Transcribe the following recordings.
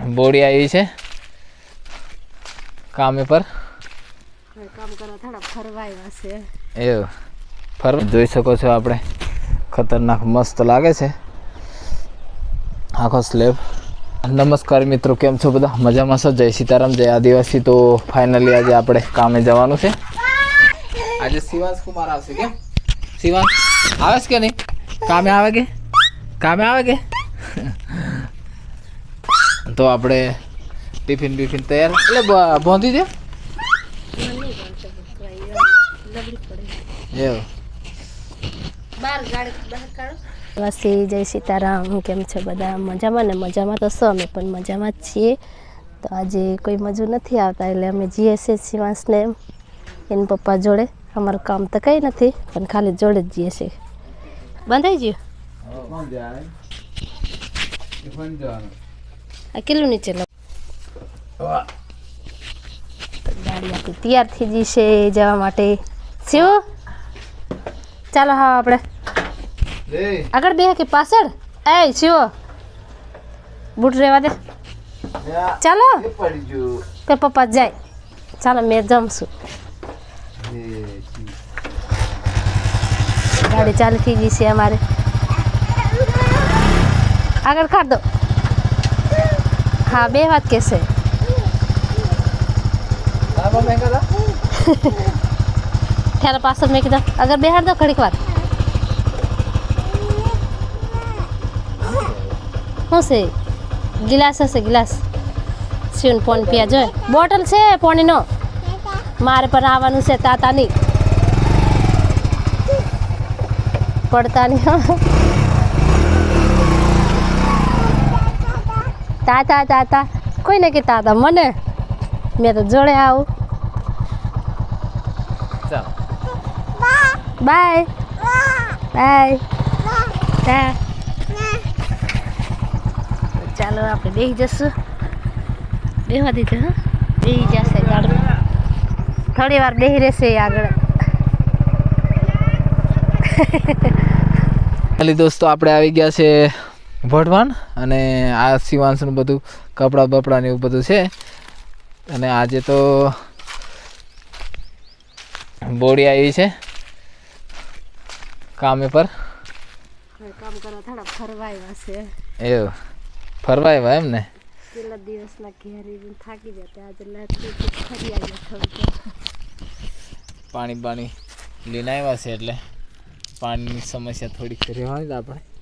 body આવી છે કામે પર કામ કરવા થોડા ફરવાય છે એવું ફરવા જોઈ શકો છો આપણે ખતરનાક મસ્ત લાગે છે આખો સ્લેબ નમસ્કાર મિત્રો કેમ છો બધા મજામાં છો જય સીતારામ જય આદિવાસી તો ફાઇનલી આજે આપણે કામે જવાનું છે આજે શિવાંશ કુમાર આવશે કેમ શિવાંશ આવે છે કે નહીં કામે આવે કે તો આપણે ટિફિન બિફિન તૈયાર એટલે બોંધી દે એવું વાસી જય સીતારામ કેમ છો બધા મજામાં ને મજામાં તો છો અમે પણ મજામાં જ છીએ તો આજે કોઈ મજૂર નથી આવતા એટલે અમે જઈએ છીએ શિવાંશને એના પપ્પા જોડે અમારું કામ તો કંઈ નથી પણ ખાલી જોડે જ જઈએ છીએ બંધાઈ ગયું આ કેટલું નીચે ગાડી આપણી તૈયાર થઈ ગઈ છે જવા માટે શિવ ચાલો હા આપણે આગળ બે કે પાછળ એ શિવ બૂટ રહેવા દે ચાલો કે પપ્પા જાય ચાલો મેં જમશું ગાડી ચાલુ થઈ ગઈ છે અમારે આગળ કાઢ દો હા બે વાત કહેશે ત્યારે પાછળ મેં કીધું અગર બેહાડ દો ઘડીક વાર શું છે ગિલાસ હશે ગિલાસ શિવન પાણી પીવા જોઈએ બોટલ છે પાણીનો મારે પણ આવવાનું છે તાતાની પડતા નહીં તાતા તાતા કોઈ ને કે તાતા મને મેં તો જોડે આવું બાય બાય ચાલો આપણે બેસી જશું બેસવા દીધું હા બેસી જશે ગાડી થોડી વાર બેસી રહેશે આગળ ખાલી દોસ્તો આપણે આવી ગયા છે વઢવાણ અને આ શિવાંશનું બધું કપડાં બપડા ને એવું બધું છે અને આજે તો બોડી આવી છે કામે પર કામ કરવા થોડા ફરવાય છે એવું ફરવાય એવા એમ ને પેલા દિવસના ઘેરી થાકી જતા આજે ફરી આવ્યા થોડું પાણી લઈને આવ્યા છે એટલે પાણીની સમસ્યા થોડીક રહેવાની આપણે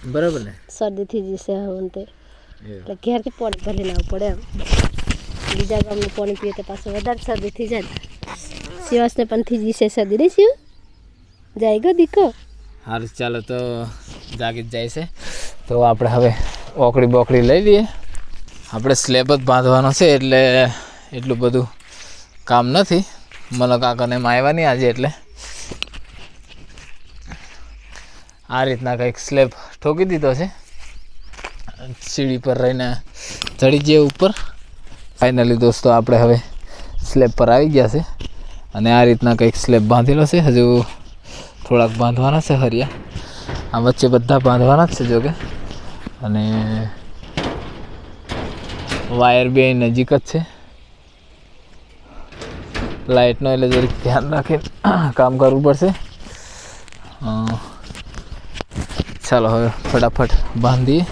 બરાબર ને શરદી થઈ જશે હવે તે એટલે ઘેરથી પાણી ભરીને આવવું પડે એમ બીજા ગામનું પાણી પીએ તો પાછું વધારે શરદી થઈ જાય શિવાસને પણ થઈ જશે શરદી નહીં શિવ જાય ગયો દીકો સારું ચાલો તો જાગી જ જાય છે તો આપણે હવે ઓકડી બોકડી લઈ લઈએ આપણે સ્લેબ જ બાંધવાનો છે એટલે એટલું બધું કામ નથી મને કાકાને આવ્યા નહીં આજે એટલે આ રીતના કંઈક સ્લેબ ઠોકી દીધો છે સીડી પર રહીને ચડી જઈએ ઉપર ફાઇનલી દોસ્તો આપણે હવે સ્લેબ પર આવી ગયા છે અને આ રીતના કંઈક સ્લેબ બાંધેલો છે હજુ થોડાક બાંધવાના છે હરિયા આ વચ્ચે બધા બાંધવાના જ છે જોકે અને વાયર બે નજીક જ છે લાઇટનો એટલે જરીક ધ્યાન રાખીને કામ કરવું પડશે ચાલો હવે ફટાફટ બાંધીએ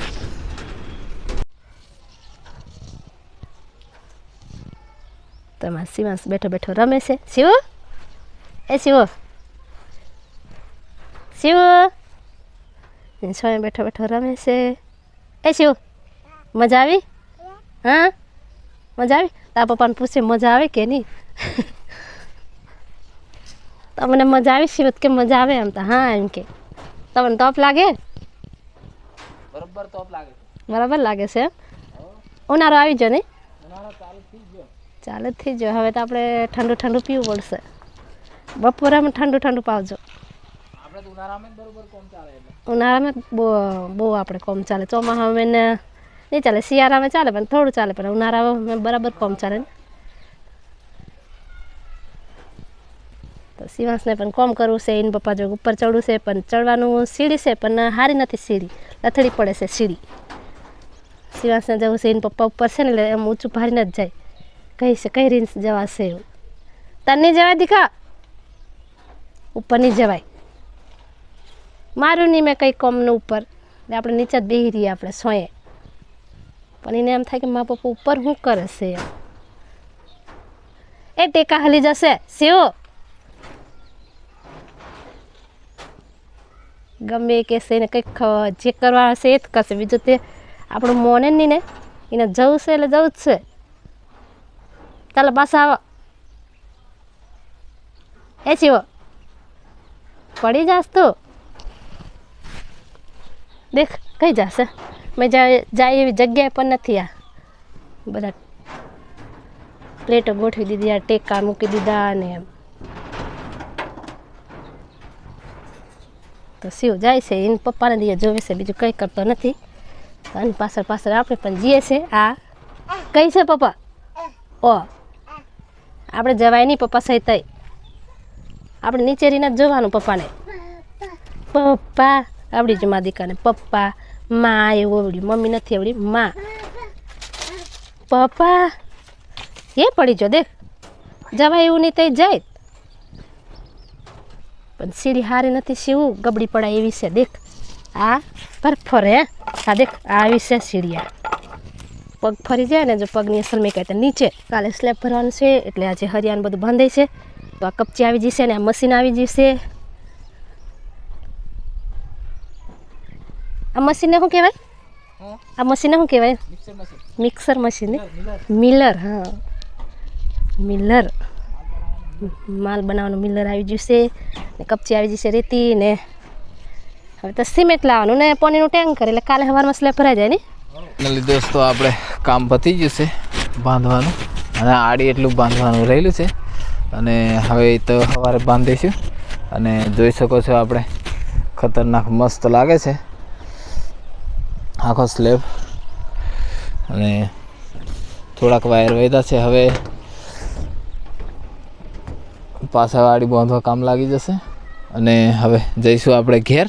તમારા શિવાંશ બેઠો બેઠો રમે છે શિવ એ શિવ છોય બેઠો બેઠો રમે છે એ શિવ મજા આવી હા મજા આવી તારા પપ્પાને પૂછે મજા આવે કે નહીં તમને મજા આવી શિવ કે મજા આવે એમ તો હા એમ કે તમને તોપ લાગે બરાબર લાગે છે ઉનાળો આવી ગયો નહીં ચાલે થઈ ગયો હવે તો આપણે ઠંડુ પીવું પડશે બપોરામાં ઠંડુ પાવજો ઉનાળામાં બહુ આપણે કોમ ચાલે ચોમાસામાં નહીં ચાલે શિયાળામાં ચાલે પણ થોડું ચાલે પણ ઉનાળામાં બરાબર કોમ ચાલે ને તો શિવાંશને પણ કોમ કરવું છે એને પપ્પા જો ઉપર ચડવું છે પણ ચડવાનું સીડી છે પણ સારી નથી સીડી લથડી પડે છે સીડી શિવાંશને જવું છે એને પપ્પા ઉપર છે ને એટલે એમ ઊંચું ભારીને જ જાય કહી છે કઈ રીત જવાશે એવું તને નહીં જવાય દીકા ઉપર નહીં જવાય મારું નહીં મેં કંઈ કોમનું ઉપર એટલે આપણે નીચે જ બેસી રહીએ આપણે સોએ પણ એને એમ થાય કે મા પપ્પા ઉપર શું કરે છે એ ટેકા હલી જશે શિવ ગમે કે છે એને કંઈક જે કરવા હશે એ જ કરશે બીજું તે આપણું મોને નહીં ને એને જવું છે એટલે જવું જ છે ચાલો પાછા આવો એ શિવ પડી જાસ તું દેખ કઈ જશે મેં જાય એવી જગ્યાએ પણ નથી આ બધા પ્લેટો ગોઠવી દીધી આ ટેકા મૂકી દીધા અને એમ તો શિવ જાય છે એને પપ્પાને દીએ જોવે છે બીજું કંઈ કરતો નથી અને પાછળ પાછળ આપણે પણ જઈએ છે આ કઈ છે પપ્પા ઓ આપણે જવાય નહીં પપ્પા સહિત આપણે નીચે રહીને જ જોવાનું પપ્પાને પપ્પા આવડી જ મા દીકાને પપ્પા માં એવું આવડી મમ્મી નથી આવડી માં પપ્પા એ પડી જો દેખ જવાય એવું નહીં તો જાય પણ સીડી હારી નથી શિવું ગબડી પડાય એવી છે દેખ આ પર ફરે આ દેખ આ આવી છે સીડિયા પગ ફરી જાય ને જો પગની અસર મેં કહે તો નીચે કાલે સ્લેબ ભરવાનું છે એટલે આજે હરિયાણ બધું બાંધે છે તો આ કપચી આવી જશે ને આ મશીન આવી જશે આ મશીનને શું કહેવાય આ મશીનને શું કહેવાય મિક્સર મશીન ને મિલર હા મિલર માલ બનાવવાનું મિલર આવી જશે ને કપચી આવી જશે રેતી ને હવે તો સિમેન્ટ લાવવાનું ને પાણીનું ટેન્કર એટલે કાલે સવારમાં સ્લેબ ભરાઈ જાય ને ફાઇનલી દોસ્તો આપણે કામ પતી ગયું છે બાંધવાનું અને આડી એટલું બાંધવાનું રહેલું છે અને હવે તો સવારે બાંધીશું અને જોઈ શકો છો આપણે ખતરનાક મસ્ત લાગે છે આખો સ્લેબ અને થોડાક વાયર વધ્યા છે હવે પાછા વાડી બાંધવા કામ લાગી જશે અને હવે જઈશું આપણે ઘેર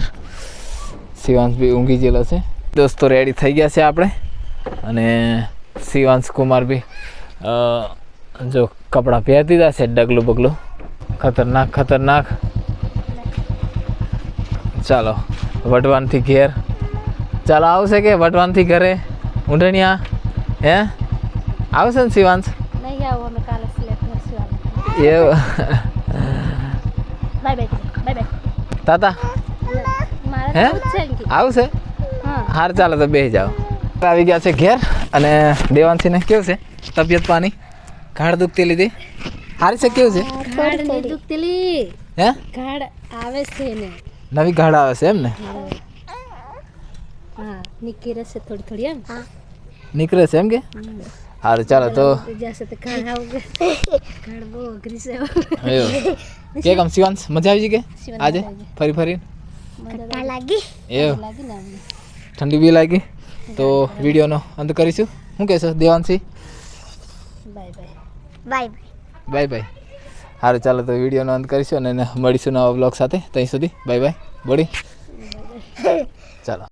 શિવાંશ બી ઊંઘી ગયેલો છે દોસ્તો રેડી થઈ ગયા છે આપણે અને શિવાંશ કુમાર બી જો કપડાં પહેરી દીધા છે ડગલું બગલું ખતરનાક ખતરનાક ચાલો વટવાનથી ઘેર ચાલો આવશે કે વટવાનથી ઘરે ઊંઢણિયા હે આવશે ને શિવાંશ નહીં આવું અમે કાલે સ્લેબ ભરશું એ બાય બાય બાય તાતા મારે હે જવું જ છે ને આવશે હા હાર ચાલો તો બેસી જાઓ આવી ગયા છે ઘેર અને દેવાંશીને કેવું છે તબિયત પાણી ઘાડ દુખતી લીધી હારી છે કેવું છે ગાડ નહીં દુખતેલી હે ગાડ આવે છે ને નવી ઘાડ આવે છે એમ ને હા નીકળે છે થોડી થોડી એમ નીકળે છે એમ કે હારું ચાલો તો જશે તો ગાડ આવું ગાડ બહુ અઘરી છે એવું કે કામ શિવાંશ મજા આવી ગઈ કે આજે ફરી ફરી લાગી એવું લાગી ને અમને ઠંડી બી લાગી તો વિડીયોનો અંત કરીશું શું કહેશો Devanshi bye bye bye bye bye સારું ચાલો તો વિડીયોનો અંત કરીશું અને મળીશું નવા બ્લોગ સાથે ત્યાં સુધી બાય બાય બોડી ચાલો